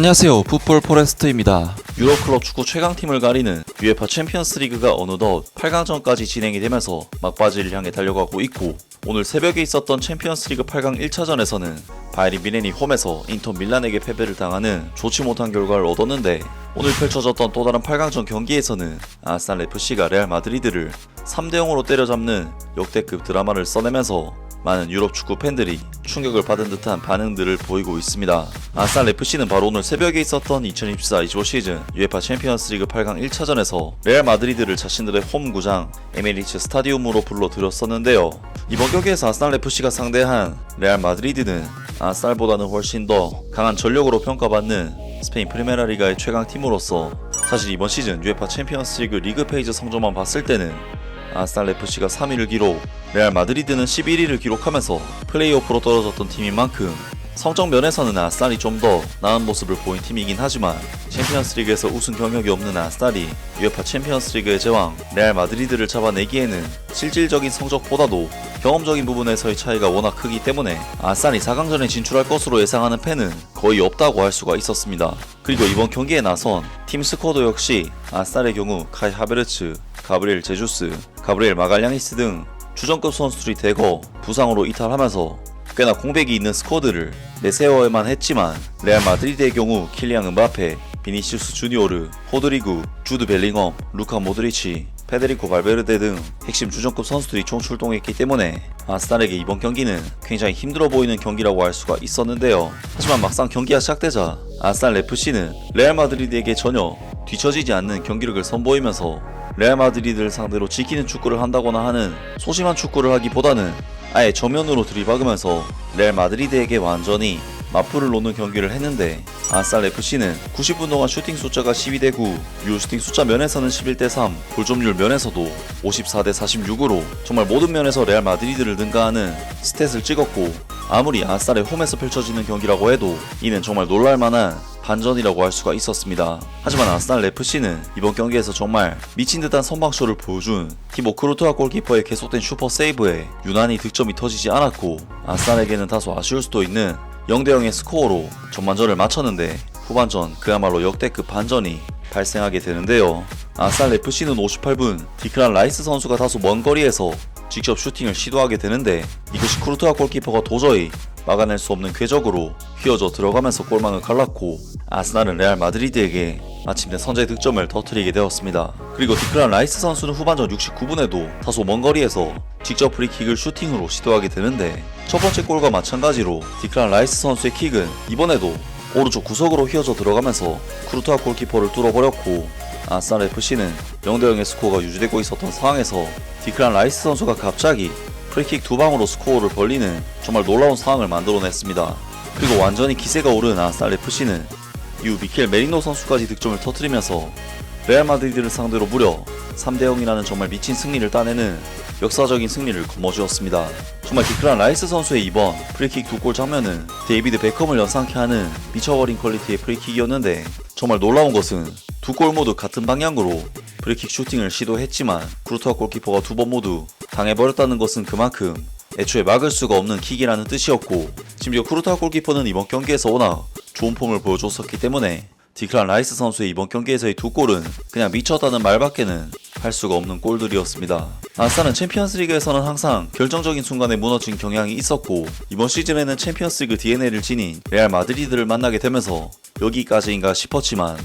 안녕하세요, 풋볼 포레스트입니다. 유럽클럽 축구 최강팀을 가리는 UEFA 챔피언스 리그가 어느덧 8강전까지 진행이 되면서 막바지를 향해 달려가고 있고, 오늘 새벽에 있었던 챔피언스 리그 8강 1차전에서는 바이에른 뮌헨이 홈에서 인터 밀란에게 패배를 당하는 좋지 못한 결과를 얻었는데, 오늘 펼쳐졌던 또 다른 8강전 경기에서는 아스날 FC가 레알 마드리드를 3대0으로 때려잡는 역대급 드라마를 써내면서 많은 유럽 축구 팬들이 충격을 받은 듯한 반응들을 보이고 있습니다. 아스날 FC는 바로 오늘 새벽에 있었던 2024-25 시즌 UEFA 챔피언스 리그 8강 1차전에서 레알 마드리드를 자신들의 홈 구장 에메리츠 스타디움으로 불러들였었는데요. 이번 경기에서 아스날 FC가 상대한 레알 마드리드는 아스날보다는 훨씬 더 강한 전력으로 평가받는 스페인 프리메라 리가의 최강팀으로서, 사실 이번 시즌 UEFA 챔피언스 리그 페이지 성적만 봤을 때는 아스날 FC가 3위를 기록, 레알 마드리드는 11위를 기록하면서 플레이오프로 떨어졌던 팀인 만큼 성적 면에서는 아스날이 좀 더 나은 모습을 보인 팀이긴 하지만, 챔피언스 리그에서 우승 경력이 없는 아스날이 UEFA 챔피언스 리그의 제왕 레알 마드리드를 잡아내기에는 실질적인 성적보다도 경험적인 부분에서의 차이가 워낙 크기 때문에 아스날이 4강전에 진출할 것으로 예상하는 팬은 거의 없다고 할 수가 있었습니다. 그리고 이번 경기에 나선 팀 스쿼드 역시 아스날의 경우 카이 하베르츠, 가브리엘 제주스, 가브리엘 마갈량이스 등 주전급 선수들이 대거 부상으로 이탈하면서 꽤나 공백이 있는 스쿼드를 내세워야만 했지만, 레알 마드리드의 경우 킬리안 음바페, 비니시우스 주니오르, 호드리구, 주드 벨링엄, 루카 모드리치, 페데리코 발베르데 등 핵심 주전급 선수들이 총 출동했기 때문에 아스날에게 이번 경기는 굉장히 힘들어 보이는 경기라고 할 수가 있었는데요. 하지만 막상 경기가 시작되자 아스날 FC는 레알 마드리드에게 전혀 뒤처지지 않는 경기력을 선보이면서 레알 마드리드를 상대로 지키는 축구를 한다거나 하는 소심한 축구를 하기보다는 아예 정면으로 들이박으면서 레알 마드리드에게 완전히 맞불을 놓는 경기를 했는데, 아스날 FC는 90분 동안 슈팅 숫자가 12대9, 유효 슈팅 숫자 면에서는 11대3, 골점률 면에서도 54대46으로 정말 모든 면에서 레알 마드리드를 능가하는 스탯을 찍었고, 아무리 아스날의 홈에서 펼쳐지는 경기라고 해도 이는 정말 놀랄만한 반전이라고 할 수가 있었습니다. 하지만 아스날 FC는 이번 경기에서 정말 미친듯한 선방쇼를 보여준 티보 크루투아 골키퍼의 계속된 슈퍼 세이브에 유난히 득점이 터지지 않았고, 아스날에게는 다소 아쉬울 수도 있는 0대0의 스코어로 전반전을 마쳤는데, 후반전 그야말로 역대급 반전이 발생하게 되는데요. 아스날 FC는 58분 디클란 라이스 선수가 다소 먼 거리에서 직접 슈팅을 시도하게 되는데, 이것이 크루투아 골키퍼가 도저히 막아낼 수 없는 궤적으로 휘어져 들어가면서 골망을 갈랐고, 아스날은 레알 마드리드에게 마침내 선제 득점을 터뜨리게 되었습니다. 그리고 디클란 라이스 선수는 후반전 69분에도 다소 먼 거리에서 직접 프리킥을 슈팅으로 시도하게 되는데, 첫 번째 골과 마찬가지로 디클란 라이스 선수의 킥은 이번에도 오른쪽 구석으로 휘어져 들어가면서 크루투아 골키퍼를 뚫어버렸고, 아스날 FC는 0대0의 스코어가 유지되고 있었던 상황에서 디클란 라이스 선수가 갑자기 프리킥 두 방으로 스코어를 벌리는 정말 놀라운 상황을 만들어냈습니다. 그리고 완전히 기세가 오른 아스날 FC는 이후 미켈 메리노 선수까지 득점을 터뜨리면서 레알 마드리드를 상대로 무려 3대0이라는 정말 미친 승리를 따내는 역사적인 승리를 거머쥐었습니다. 정말 디클란 라이스 선수의 이번 프리킥 두 골 장면은 데이비드 베컴을 연상케 하는 미쳐버린 퀄리티의 프리킥이었는데, 정말 놀라운 것은 두 골 모두 같은 방향으로 프리킥 슈팅을 시도했지만 크루투아 골키퍼가 두 번 모두 당해버렸다는 것은 그만큼 애초에 막을 수가 없는 킥이라는 뜻이었고, 심지어 크루투아 골키퍼는 이번 경기에서 워낙 좋은 폼을 보여줬었기 때문에 디클란 라이스 선수의 이번 경기에서의 두 골은 그냥 미쳤다는 말밖에는 할 수가 없는 골들이었습니다. 아스날은 챔피언스 리그에서는 항상 결정적인 순간에 무너진 경향이 있었고, 이번 시즌에는 챔피언스 리그 DNA를 지닌 레알 마드리드를 만나게 되면서 여기까지인가 싶었지만,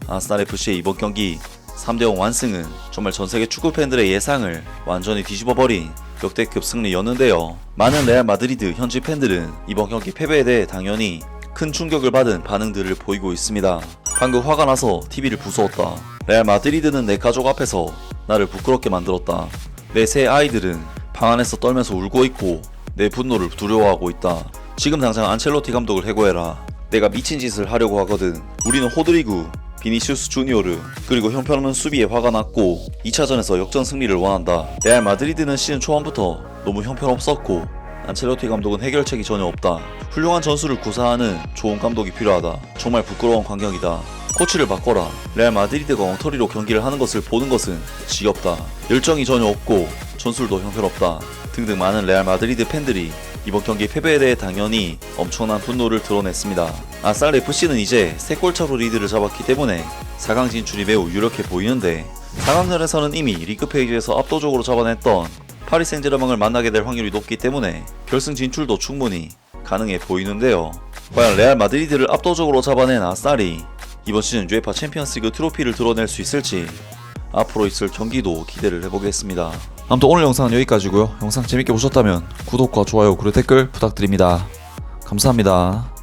아스날 FC의 이번 경기 3대0 완승은 정말 전세계 축구 팬들의 예상을 완전히 뒤집어버린 역대급 승리였는데요. 많은 레알 마드리드 현지 팬들은 이번 경기 패배에 대해 당연히 큰 충격을 받은 반응들을 보이고 있습니다. 방금 화가 나서 TV를 부수었다. 레알 마드리드는 내 가족 앞에서 나를 부끄럽게 만들었다. 내 세 아이들은 방 안에서 떨면서 울고 있고 내 분노를 두려워하고 있다. 지금 당장 안첼로티 감독을 해고해라. 내가 미친 짓을 하려고 하거든. 우리는 호드리구, 비니시우스 주니오르, 그리고 형편없는 수비에 화가 났고 2차전에서 역전 승리를 원한다. 레알 마드리드는 시즌 초반부터 너무 형편없었고 안첼로티 감독은 해결책이 전혀 없다. 훌륭한 전술을 구사하는 좋은 감독이 필요하다. 정말 부끄러운 광경이다. 코치를 바꿔라. 레알 마드리드가 엉터리로 경기를 하는 것을 보는 것은 지겹다. 열정이 전혀 없고 전술도 형편없다. 등등 많은 레알 마드리드 팬들이 이번 경기 패배에 대해 당연히 엄청난 분노를 드러냈습니다. 아스날 FC는 이제 3골차로 리드를 잡았기 때문에 4강 진출이 매우 유력해 보이는데 4강전에서는 이미 리그 페이지에서 압도적으로 잡아냈던 파리 생제르맹을 만나게 될 확률이 높기 때문에 결승 진출도 충분히 가능해 보이는데요. 과연 레알 마드리드를 압도적으로 잡아낸 아스날이 이번 시즌 UEFA 챔피언스리그 트로피를 드러낼 수 있을지 앞으로 있을 경기도 기대를 해보겠습니다. 아무튼 오늘 영상은 여기까지고요. 영상 재밌게 보셨다면 구독과 좋아요 그리고 댓글 부탁드립니다. 감사합니다.